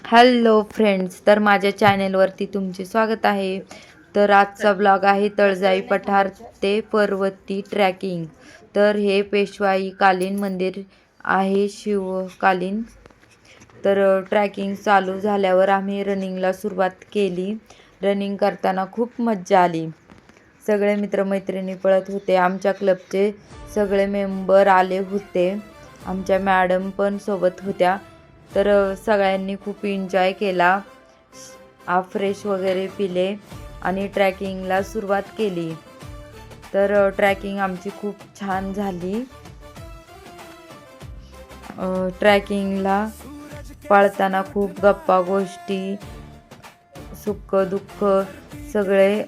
Hello friends, तर माझ्या चॅनेलवरती तुमचे स्वागत आहे. तर आजचा ब्लॉग आहे तळजाई पठार ते पर्वती ट्रॅकिंग. तर हे पेशवाईकालीन मंदिर आहे, शिवकालीन. तर ट्रॅकिंग चालू झाल्यावर आम्ही रनिंगला सुरुवात केली. रनिंग करताना खूप मज्जा आली. सगळे मित्रमैत्रिणी पळत होते. आमच्या क्लबचे सगळे मेंबर आले होते. आमच्या मॅडम पण सोबत होत्या. तर सगळ्यांनी खूप एन्जॉय केला. फ्रेश वगैरे पिले आणि ट्रॅकिंगला सुरुवात केली. तर ट्रॅकिंग आमची खूप छान झाली. ट्रॅकिंगला पळताना खूप गप्पा गोष्टी, सुख दुःख सगळे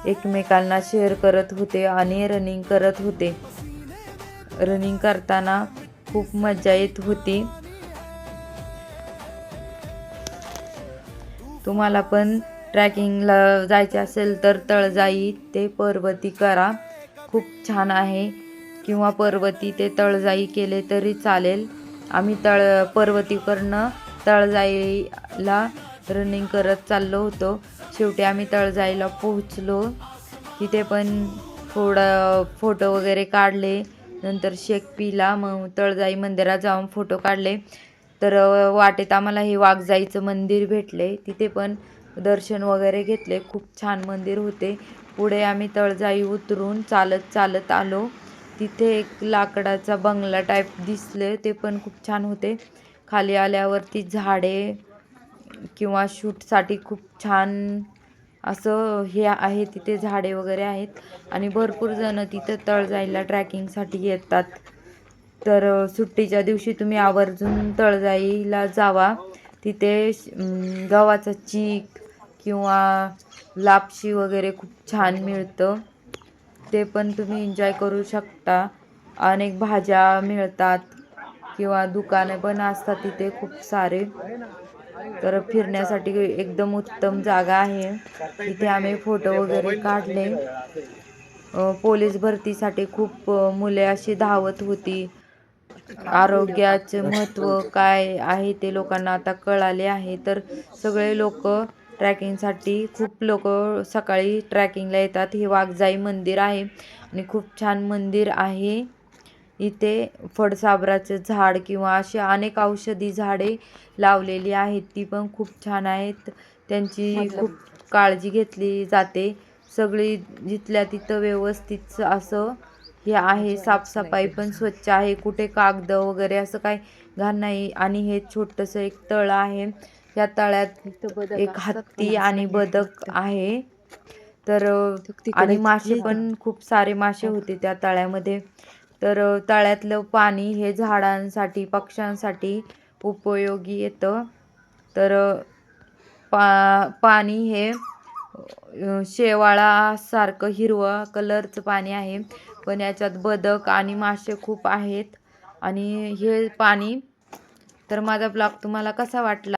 एकमेकांना शेअर करत होते आणि रनिंग करत होते. रनिंग करताना खूप मजा येत होती. तुम्हाला पण ट्रॅकिंगला जायचे असेल तर तळजाई ते पर्वती करा, खूप छान आहे. किंवा पर्वती ते तळजाई केले तरी चालेल. आम्ही पर्वतीकडनं तळजाईला रनिंग करत चाललो होतो. शेवटी आम्ही तळजाईला पोहोचलो. तिथे पण थोडं फोटो वगैरे काढले. नंतर शेक पिला. मग तळजाई मंदिरात जाऊन फोटो काढले. तर वाटेत आम्हाला हे वाघजाईचं मंदिर भेटले. तिथे पण दर्शन वगैरे घेतले. खूप छान मंदिर होते. पुढे आम्ही तळजाई उतरून चालत चालत आलो. तिथे एक लाकडाचा बंगला टाईप दिसले, ते पण खूप छान होते. खाली आल्यावरती झाडे किंवा शूटसाठी खूप छान असं हे आहे. तिथे झाडे वगैरे आहेत आणि भरपूर जण तिथं तळजाईला ट्रॅकिंगसाठी येतात. तर सुट्टीच्या दिवशी तुम्ही आवर्जून तळजाईला जावा. तिथे गव्हाचा चीक किंवा लापशी वगैरे खूप छान मिळतं. ते पण तुम्ही एन्जॉय करू शकता. अनेक भाज्या मिळतात किंवा दुकाने पण असतात तिथे खूप सारे. तर फिरण्यासाठी एकदम उत्तम जागा आहे. इथे आम्ही फोटो वगैरे काढले. पोलीस भरतीसाठी खूप मुले अशी धावत होती. आरोग्याचे महत्त्व काय आहे ते लोकांना आता कळाले आहे. तर सगळे लोक ट्रॅकिंगसाठी खूप लोक सकाळी ट्रॅकिंगला येतात. हे वाघजाई मंदिर आहे आणि खूप छान मंदिर आहे. इथे फळसाबराचे झाड किंवा अशी अनेक औषधी झाडे लावलेली आहेत. ती पण खूप छान आहेत. त्यांची खूप काळजी घेतली जाते. सगळी जिथल्या तिथं व्यवस्थित असं हे आहे. साफसफाई पण स्वच्छ आहे. कुठे कागद वगैरे असं काही घाण नाही. आणि हे छोटंसं एक तळ आहे. या तळ्यात एक हत्ती आणि बदक आहे. तर आणि मासे पण खूप सारे मासे होते त्या तळ्यामध्ये. तर तळ्यातलं पाणी हे झाडांसाठी पक्ष्यांसाठी उपयोगी येतं. तर पाणी हे शेवाळासारखं हिरवं कलरचं पाणी आहे. पण याच्यात बदक आणि मासे खूप आहेत. आणि हे पाणी. तर माझा ब्लॉग तुम्हाला कसा वाटला?